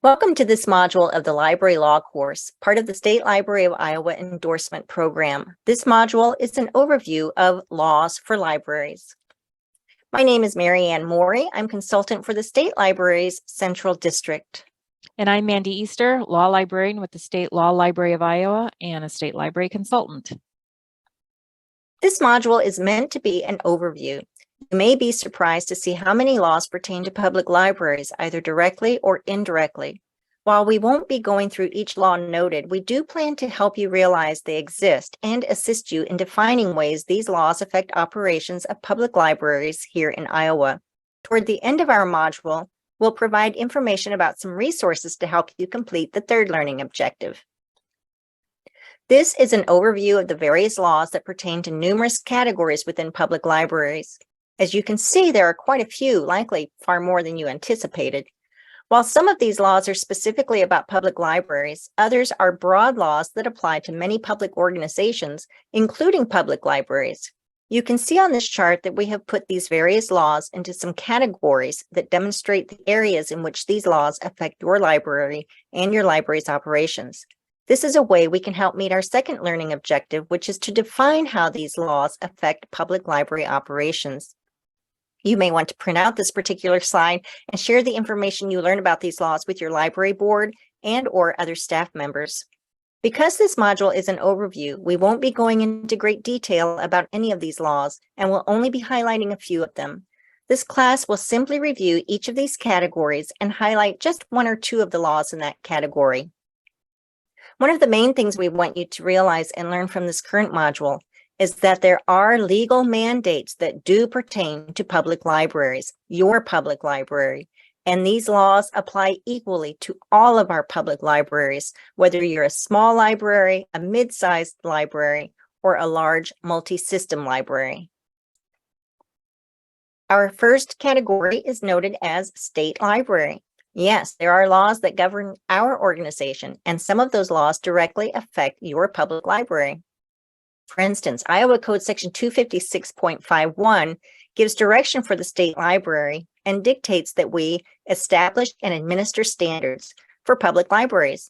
Welcome to this module of the Library Law course, part of the State Library of Iowa Endorsement Program. This module is an overview of laws for libraries. My name is Mary Ann Morey. I'm consultant for the State Library's Central District. And I'm Mandy Easter, law librarian with the State Law Library of Iowa and a state library consultant. This module is meant to be an overview. You may be surprised to see how many laws pertain to public libraries, either directly or indirectly. While we won't be going through each law noted, we do plan to help you realize they exist and assist you in defining ways these laws affect operations of public libraries here in Iowa. Toward the end of our module, we'll provide information about some resources to help you complete the third learning objective. This is an overview of the various laws that pertain to numerous categories within public libraries. As you can see, there are quite a few, likely far more than you anticipated. While some of these laws are specifically about public libraries, others are broad laws that apply to many public organizations, including public libraries. You can see on this chart that we have put these various laws into some categories that demonstrate the areas in which these laws affect your library and your library's operations. This is a way we can help meet our second learning objective, which is to define how these laws affect public library operations. You may want to print out this particular slide and share the information you learn about these laws with your library board and/or other staff members. Because this module is an overview, we won't be going into great detail about any of these laws and will only be highlighting a few of them. This class will simply review each of these categories and highlight just one or two of the laws in that category. One of the main things we want you to realize and learn from this current module is that there are legal mandates that do pertain to public libraries, your public library, and these laws apply equally to all of our public libraries, whether you're a small library, a mid-sized library, or a large multi-system library. Our first category is noted as state library. Yes, there are laws that govern our organization, and some of those laws directly affect your public library. For instance, Iowa Code Section 256.51 gives direction for the state library and dictates that we establish and administer standards for public libraries.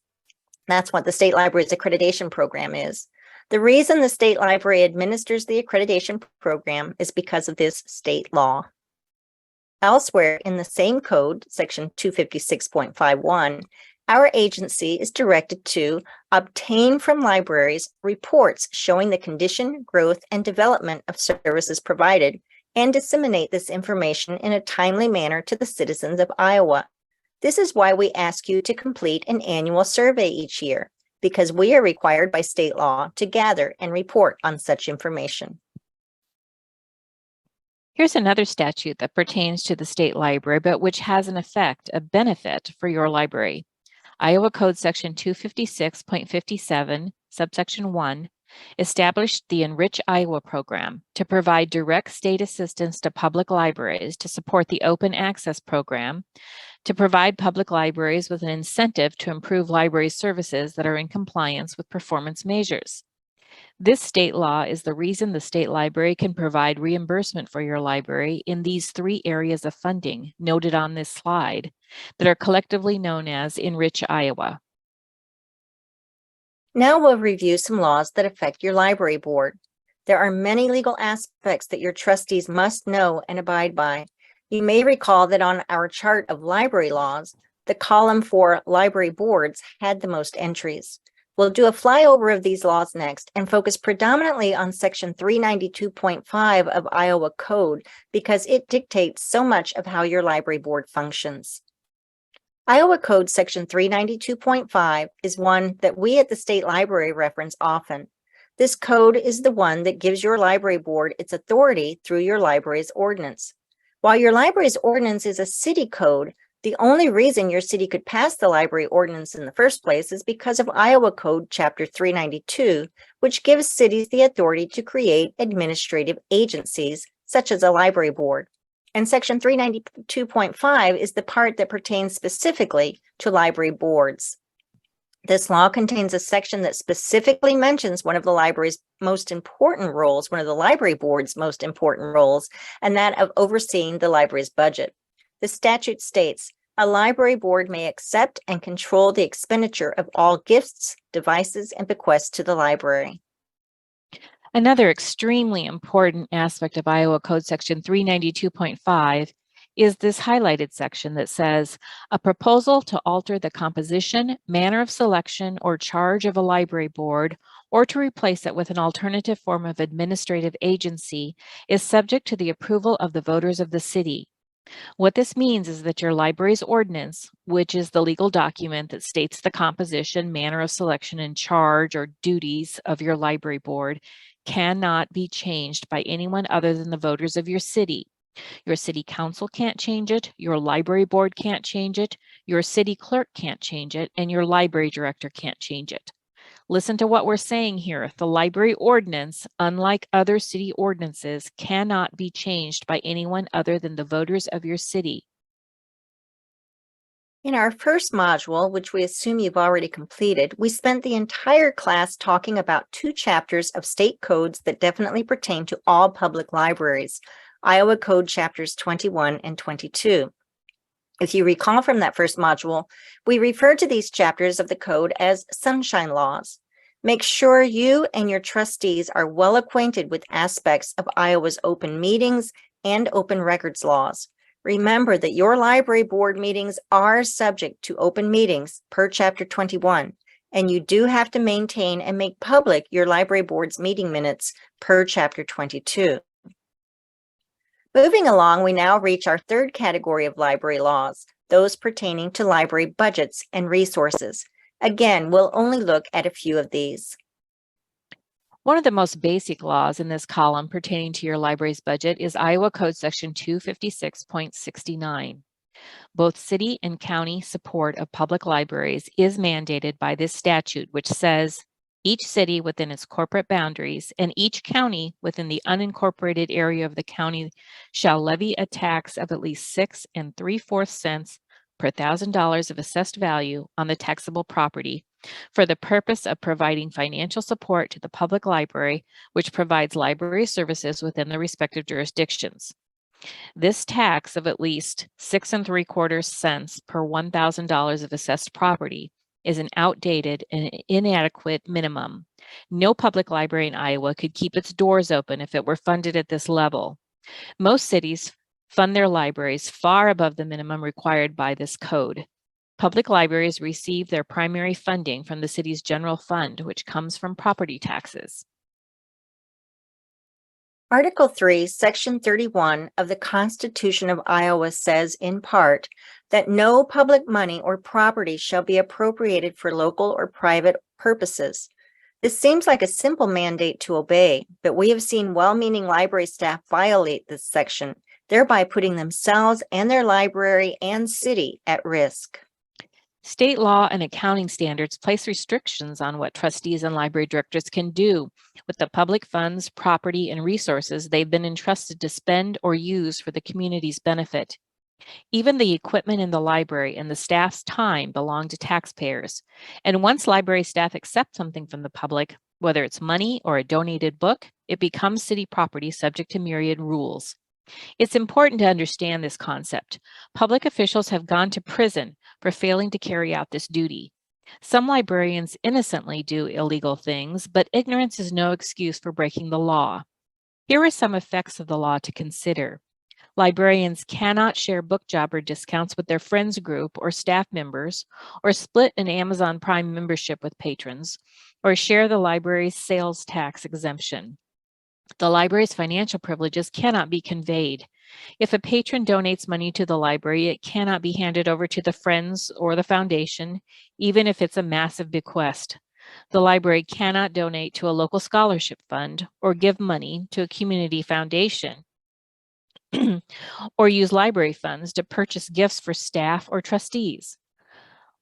That's what the State Library's accreditation program is. The reason the state library administers the accreditation program is because of this state law. Elsewhere in the same code, Section 256.51, our agency is directed to obtain from libraries reports showing the condition, growth, and development of services provided and disseminate this information in a timely manner to the citizens of Iowa. This is why we ask you to complete an annual survey each year, because we are required by state law to gather and report on such information. Here's another statute that pertains to the state library, but which has an effect, a benefit for your library. Iowa Code Section 256.57, subsection 1, established the Enrich Iowa program to provide direct state assistance to public libraries to support the open access program, to provide public libraries with an incentive to improve library services that are in compliance with performance measures. This state law is the reason the state library can provide reimbursement for your library in these three areas of funding noted on this slide that are collectively known as Enrich Iowa. Now we'll review some laws that affect your library board. There are many legal aspects that your trustees must know and abide by. You may recall that on our chart of library laws, the column for library boards had the most entries. We'll do a flyover of these laws next and focus predominantly on Section 392.5 of Iowa Code because it dictates so much of how your library board functions. Iowa Code Section 392.5 is one that we at the State Library reference often. This code is the one that gives your library board its authority through your library's ordinance. While your library's ordinance is a city code, the only reason your city could pass the library ordinance in the first place is because of Iowa Code Chapter 392, which gives cities the authority to create administrative agencies, such as a library board. And Section 392.5 is the part that pertains specifically to library boards. This law contains a section that specifically mentions one of the library's most important roles, one of the library board's most important roles, and that of overseeing the library's budget. The statute states, A library board may accept and control the expenditure of all gifts, devices, and bequests to the library. Another extremely important aspect of Iowa Code Section 392.5 is this highlighted section that says, a proposal to alter the composition, manner of selection, or charge of a library board, or to replace it with an alternative form of administrative agency, is subject to the approval of the voters of the city. What this means is that your library's ordinance, which is the legal document that states the composition, manner of selection, and charge or duties of your library board, cannot be changed by anyone other than the voters of your city. Your city council can't change it, your library board can't change it, your city clerk can't change it, and your library director can't change it. Listen to what we're saying here. The library ordinance, unlike other city ordinances, cannot be changed by anyone other than the voters of your city. In our first module, which we assume you've already completed, we spent the entire class talking about 2 chapters of state codes that definitely pertain to all public libraries, Iowa Code chapters 21 and 22. If you recall from that first module, we referred to these chapters of the code as sunshine laws. Make sure you and your trustees are well acquainted with aspects of Iowa's open meetings and open records laws. Remember that your library board meetings are subject to open meetings per chapter 21, and you do have to maintain and make public your library board's meeting minutes per chapter 22. Moving along, we now reach our third category of library laws, those pertaining to library budgets and resources. Again, we'll only look at a few of these. One of the most basic laws in this column pertaining to your library's budget is Iowa Code Section 256.69. Both city and county support of public libraries is mandated by this statute, which says, each city within its corporate boundaries and each county within the unincorporated area of the county shall levy a tax of at least 6 3/4 cents per $1,000 of assessed value on the taxable property for the purpose of providing financial support to the public library, which provides library services within the respective jurisdictions. This tax of at least 6 3/4 cents per $1,000 of assessed property is an outdated and inadequate minimum. No public library in Iowa could keep its doors open if it were funded at this level. Most cities fund their libraries far above the minimum required by this code. Public libraries receive their primary funding from the city's general fund, which comes from property taxes. Article 3, Section 31 of the Constitution of Iowa says in part that no public money or property shall be appropriated for local or private purposes. This seems like a simple mandate to obey, but we have seen well-meaning library staff violate this section, thereby putting themselves and their library and city at risk. State law and accounting standards place restrictions on what trustees and library directors can do with the public funds, property, and resources they've been entrusted to spend or use for the community's benefit. Even the equipment in the library and the staff's time belong to taxpayers. And once library staff accept something from the public, whether it's money or a donated book, it becomes city property subject to myriad rules. It's important to understand this concept. Public officials have gone to prison for failing to carry out this duty. Some librarians innocently do illegal things, but ignorance is no excuse for breaking the law. Here are some effects of the law to consider. Librarians cannot share book jobber discounts with their friends group or staff members, or split an Amazon Prime membership with patrons, or share the library's sales tax exemption. The library's financial privileges cannot be conveyed. If a patron donates money to the library, it cannot be handed over to the Friends or the Foundation, even if it's a massive bequest. The library cannot donate to a local scholarship fund or give money to a community foundation or use library funds to purchase gifts for staff or trustees.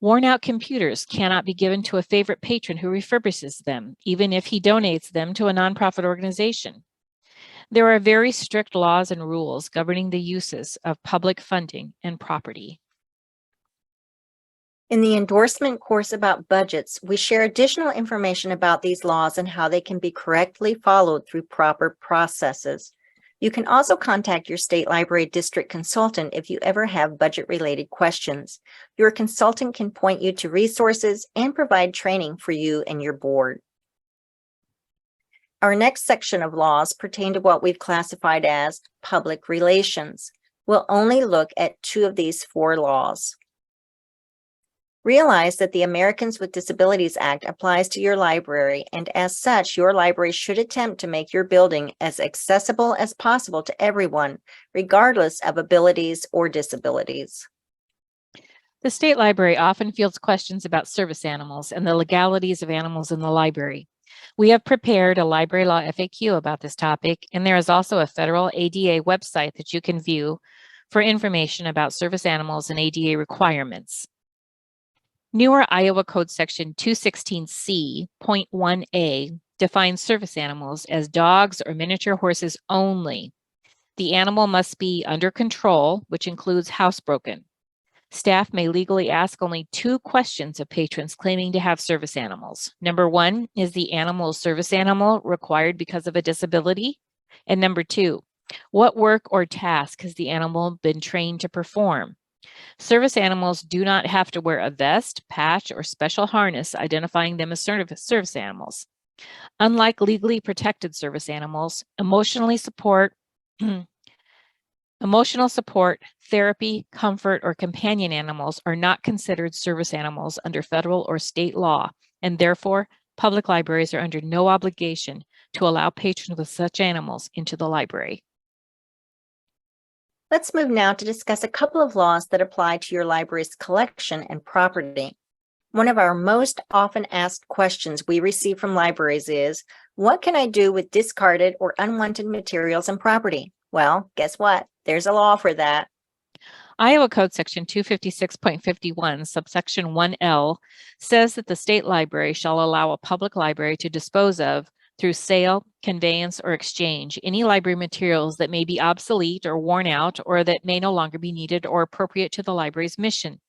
Worn-out computers cannot be given to a favorite patron who refurbishes them, even if he donates them to a nonprofit organization. There are very strict laws and rules governing the uses of public funding and property. In the endorsement course about budgets, we share additional information about these laws and how they can be correctly followed through proper processes. You can also contact your state library district consultant if you ever have budget-related questions. Your consultant can point you to resources and provide training for you and your board. Our next section of laws pertain to what we've classified as public relations. We'll only look at 2 of these 4 laws. Realize that the Americans with Disabilities Act applies to your library, and as such, your library should attempt to make your building as accessible as possible to everyone, regardless of abilities or disabilities. The state library often fields questions about service animals and the legalities of animals in the library. We have prepared a library law FAQ about this topic, and there is also a federal ADA website that you can view for information about service animals and ADA requirements. Newer Iowa Code Section 216C.1a defines service animals as dogs or miniature horses only. The animal must be under control, which includes housebroken. Staff may legally ask only 2 questions of patrons claiming to have service animals. Number 1, is the animal a service animal required because of a disability? And number 2, what work or task has the animal been trained to perform? Service animals do not have to wear a vest, patch, or special harness identifying them as service animals. Unlike legally protected service animals, emotional support, therapy, comfort, or companion animals are not considered service animals under federal or state law, and therefore, public libraries are under no obligation to allow patrons with such animals into the library. Let's move now to discuss a couple of laws that apply to your library's collection and property. One of our most often asked questions we receive from libraries is, what can I do with discarded or unwanted materials and property? Well, guess what? There's a law for that. Iowa Code Section 256.51, subsection 1L, says that the state library shall allow a public library to dispose of, through sale, conveyance, or exchange, any library materials that may be obsolete or worn out or that may no longer be needed or appropriate to the library's mission.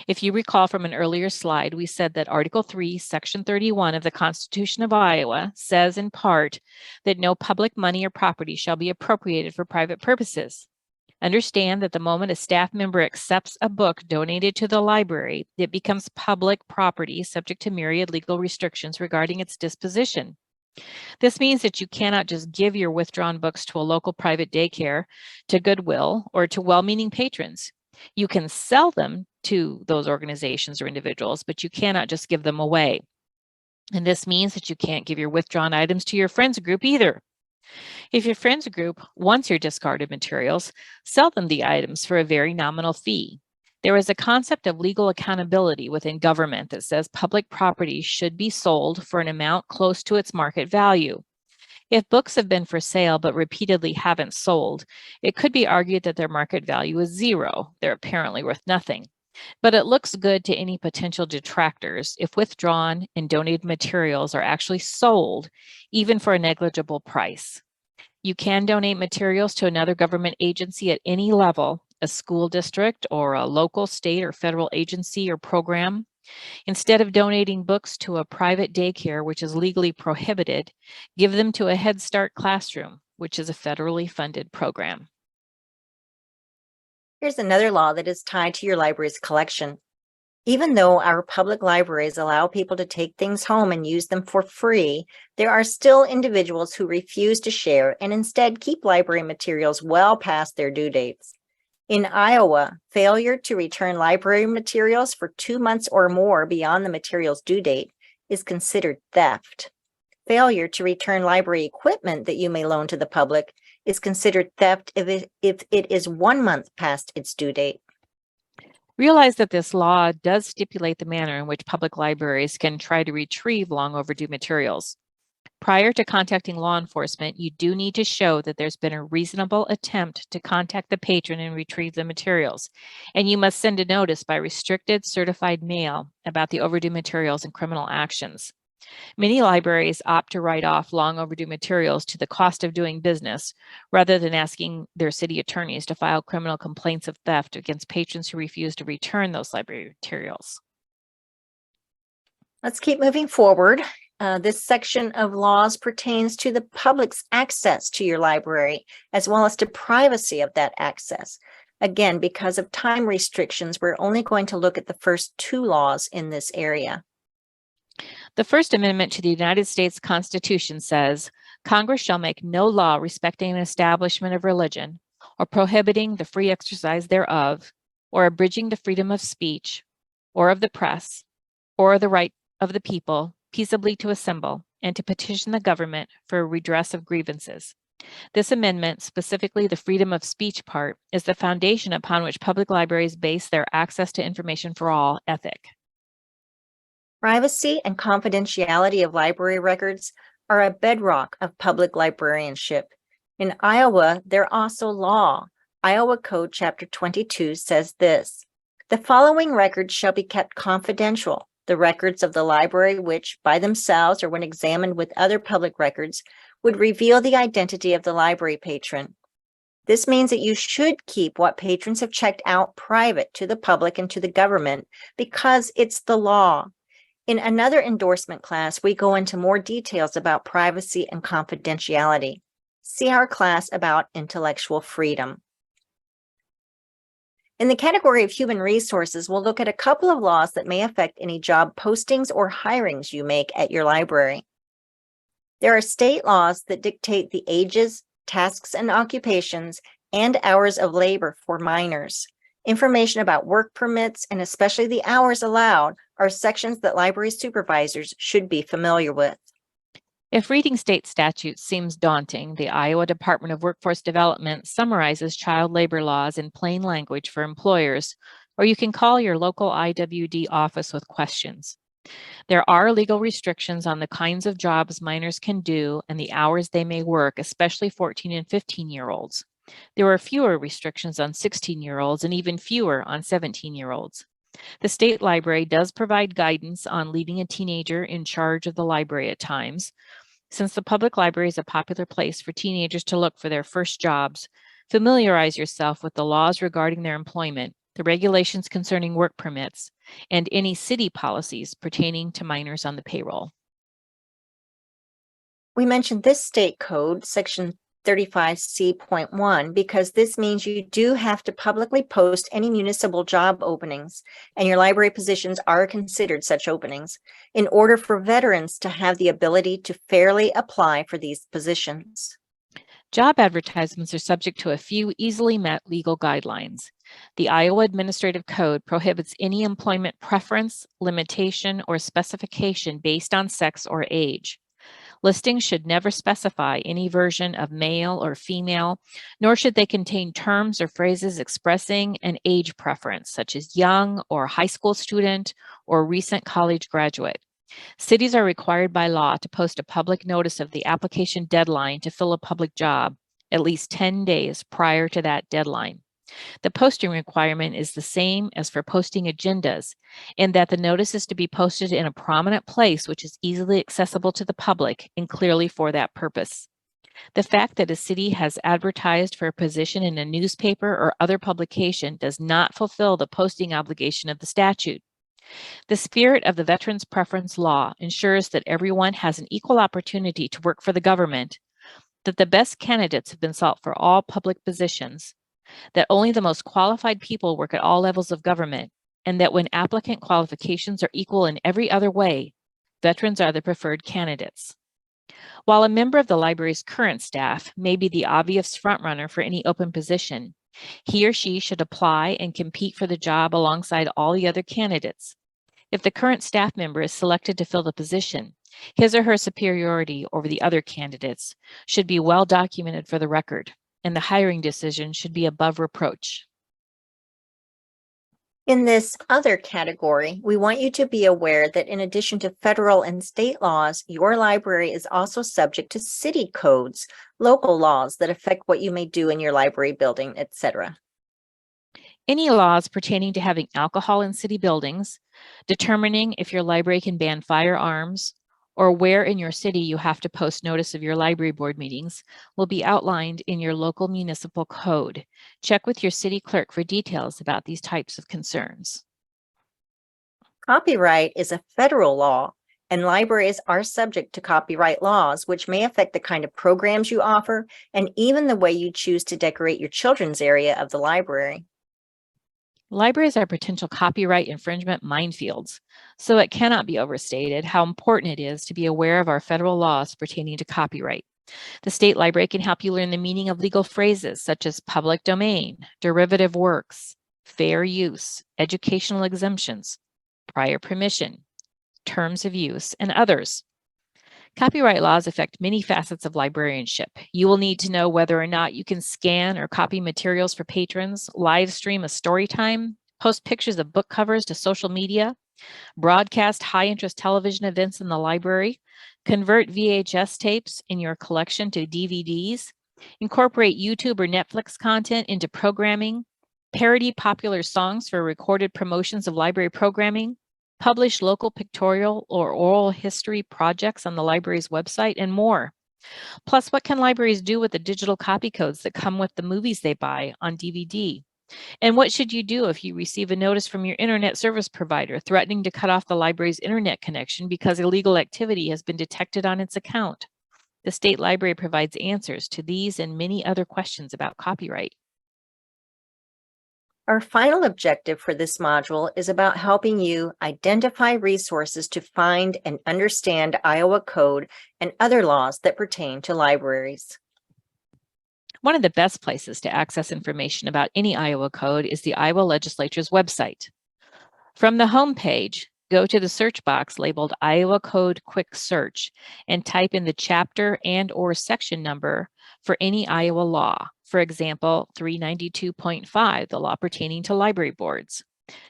If you recall from an earlier slide, we said that Article 3, Section 31 of the Constitution of Iowa says in part that no public money or property shall be appropriated for private purposes. Understand that the moment a staff member accepts a book donated to the library, it becomes public property subject to myriad legal restrictions regarding its disposition. This means that you cannot just give your withdrawn books to a local private daycare, to Goodwill, or to well-meaning patrons. You can sell them to those organizations or individuals, but you cannot just give them away. And this means that you can't give your withdrawn items to your friends group either. If your friends group wants your discarded materials, sell them the items for a very nominal fee. There is a concept of legal accountability within government that says public property should be sold for an amount close to its market value. If books have been for sale but repeatedly haven't sold, it could be argued that their market value is 0. They're apparently worth nothing. But it looks good to any potential detractors if withdrawn and donated materials are actually sold, even for a negligible price. You can donate materials to another government agency at any level, a school district or a local, state, or federal agency or program. Instead of donating books to a private daycare, which is legally prohibited, give them to a Head Start classroom, which is a federally funded program. Here's another law that is tied to your library's collection. Even though our public libraries allow people to take things home and use them for free, there are still individuals who refuse to share and instead keep library materials well past their due dates. In Iowa, failure to return library materials for 2 months or more beyond the material's due date is considered theft. Failure to return library equipment that you may loan to the public is considered theft if it is 1 month past its due date. Realize that this law does stipulate the manner in which public libraries can try to retrieve long overdue materials. Prior to contacting law enforcement, you do need to show that there's been a reasonable attempt to contact the patron and retrieve the materials, and you must send a notice by restricted certified mail about the overdue materials and criminal actions. Many libraries opt to write off long overdue materials to the cost of doing business, rather than asking their city attorneys to file criminal complaints of theft against patrons who refuse to return those library materials. Let's keep moving forward. This section of laws pertains to the public's access to your library, as well as to privacy of that access. Again, because of time restrictions, we're only going to look at the first two laws in this area. The First Amendment to the United States Constitution says, Congress shall make no law respecting an establishment of religion, or prohibiting the free exercise thereof, or abridging the freedom of speech, or of the press, or the right of the people peaceably to assemble and to petition the government for a redress of grievances. This amendment, specifically the freedom of speech part, is the foundation upon which public libraries base their access to information for all ethic. Privacy and confidentiality of library records are a bedrock of public librarianship. In Iowa, they're also law. Iowa Code Chapter 22 says this: the following records shall be kept confidential: the records of the library which, by themselves or when examined with other public records, would reveal the identity of the library patron. This means that you should keep what patrons have checked out private to the public and to the government because it's the law. In another endorsement class, we go into more details about privacy and confidentiality. See our class about intellectual freedom. In the category of human resources, we'll look at a couple of laws that may affect any job postings or hirings you make at your library. There are state laws that dictate the ages, tasks and occupations, and hours of labor for minors. Information about work permits, and especially the hours allowed, are sections that library supervisors should be familiar with. If reading state statutes seems daunting, the Iowa Department of Workforce Development summarizes child labor laws in plain language for employers, or you can call your local IWD office with questions. There are legal restrictions on the kinds of jobs minors can do and the hours they may work, especially 14 and 15-year-olds. There are fewer restrictions on 16-year-olds and even fewer on 17-year-olds. The state library does provide guidance on leaving a teenager in charge of the library at times. Since the public library is a popular place for teenagers to look for their first jobs, familiarize yourself with the laws regarding their employment, the regulations concerning work permits, and any city policies pertaining to minors on the payroll. We mentioned this state code, section 35C.1, because this means you do have to publicly post any municipal job openings, and your library positions are considered such openings, in order for veterans to have the ability to fairly apply for these positions. Job advertisements are subject to a few easily met legal guidelines. The Iowa Administrative Code prohibits any employment preference, limitation, or specification based on sex or age. Listings should never specify any version of male or female, nor should they contain terms or phrases expressing an age preference, such as young or high school student or recent college graduate. Cities are required by law to post a public notice of the application deadline to fill a public job at least 10 days prior to that deadline. The posting requirement is the same as for posting agendas, in that the notice is to be posted in a prominent place which is easily accessible to the public and clearly for that purpose. The fact that a city has advertised for a position in a newspaper or other publication does not fulfill the posting obligation of the statute. The spirit of the Veterans Preference Law ensures that everyone has an equal opportunity to work for the government, that the best candidates have been sought for all public positions, that only the most qualified people work at all levels of government, and that when applicant qualifications are equal in every other way, veterans are the preferred candidates. While a member of the library's current staff may be the obvious frontrunner for any open position, he or she should apply and compete for the job alongside all the other candidates. If the current staff member is selected to fill the position, his or her superiority over the other candidates should be well documented for the record, and the hiring decision should be above reproach. In this other category, we want you to be aware that in addition to federal and state laws, your library is also subject to city codes, local laws that affect what you may do in your library building, etc. Any laws pertaining to having alcohol in city buildings, determining if your library can ban firearms, or where in your city you have to post notice of your library board meetings will be outlined in your local municipal code. Check with your city clerk for details about these types of concerns. Copyright is a federal law, And libraries are subject to copyright laws, which may affect the kind of programs you offer and even the way you choose to decorate your children's area of the library. Libraries are potential copyright infringement minefields, so it cannot be overstated how important it is to be aware of our federal laws pertaining to copyright. The state library can help you learn the meaning of legal phrases such as public domain, derivative works, fair use, educational exemptions, prior permission, terms of use, and others. Copyright laws affect many facets of librarianship. You will need to know whether or not you can scan or copy materials for patrons, live stream a story time, post pictures of book covers to social media, broadcast high-interest television events in the library, convert VHS tapes in your collection to DVDs, incorporate YouTube or Netflix content into programming, parody popular songs for recorded promotions of library programming, publish local pictorial or oral history projects on the library's website, and more. Plus, what can libraries do with the digital copy codes that come with the movies they buy on DVD? And what should you do if you receive a notice from your internet service provider threatening to cut off the library's internet connection because illegal activity has been detected on its account? The State Library provides answers to these and many other questions about copyright. Our final objective for this module is about helping you identify resources to find and understand Iowa code and other laws that pertain to libraries. One of the best places to access information about any Iowa code is the Iowa Legislature's website. From the home page, go to the search box labeled Iowa Code Quick Search and type in the chapter and/or section number for any Iowa law. For example, 392.5, the law pertaining to library boards.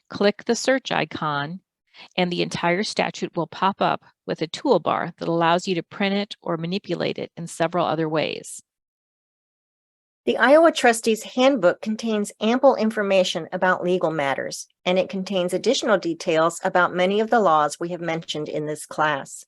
Click the search icon and the entire statute will pop up with a toolbar that allows you to print it or manipulate it in several other ways. The Iowa Trustees Handbook contains ample information about legal matters, and it contains additional details about many of the laws we have mentioned in this class.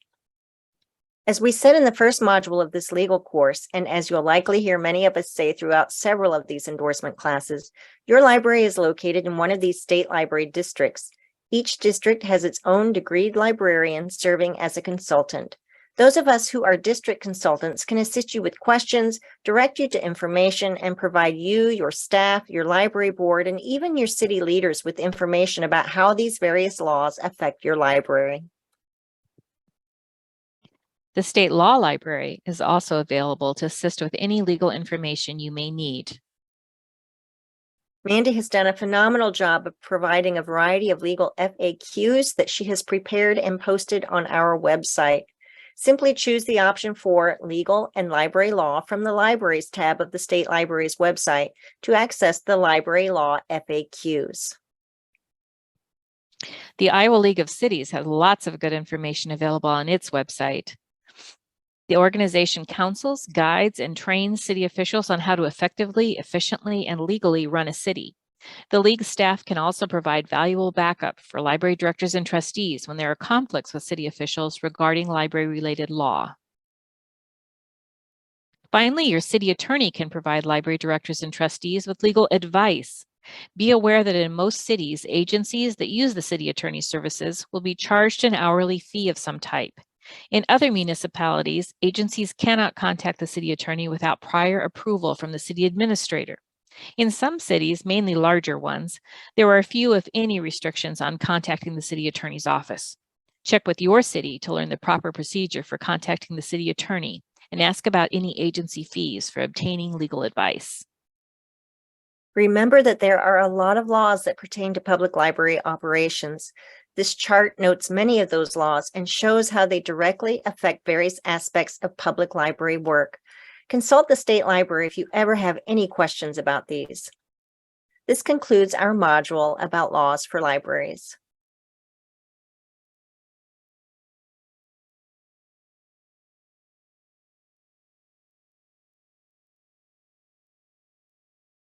As we said in the first module of this legal course, and as you'll likely hear many of us say throughout several of these endorsement classes, your library is located in one of these state library districts. Each district has its own degreed librarian serving as a consultant. Those of us who are district consultants can assist you with questions, direct you to information, and provide you, your staff, your library board, and even your city leaders with information about how these various laws affect your library. The State Law Library is also available to assist with any legal information you may need. Mandy has done a phenomenal job of providing a variety of legal FAQs that she has prepared and posted on our website. Simply choose the option for Legal and Library Law from the Libraries tab of the State Library's website to access the Library Law FAQs. The Iowa League of Cities has lots of good information available on its website. The organization counsels, guides, and trains city officials on how to effectively, efficiently, and legally run a city. The League staff can also provide valuable backup for library directors and trustees when there are conflicts with city officials regarding library-related law. Finally, your city attorney can provide library directors and trustees with legal advice. Be aware that in most cities, agencies that use the city attorney's services will be charged an hourly fee of some type. In other municipalities, agencies cannot contact the city attorney without prior approval from the city administrator. In some cities, mainly larger ones, there are few, if any, restrictions on contacting the city attorney's office. Check with your city to learn the proper procedure for contacting the city attorney and ask about any agency fees for obtaining legal advice. Remember that there are a lot of laws that pertain to public library operations. This chart notes many of those laws and shows how they directly affect various aspects of public library work. Consult the State Library if you ever have any questions about these. This concludes our module about laws for libraries.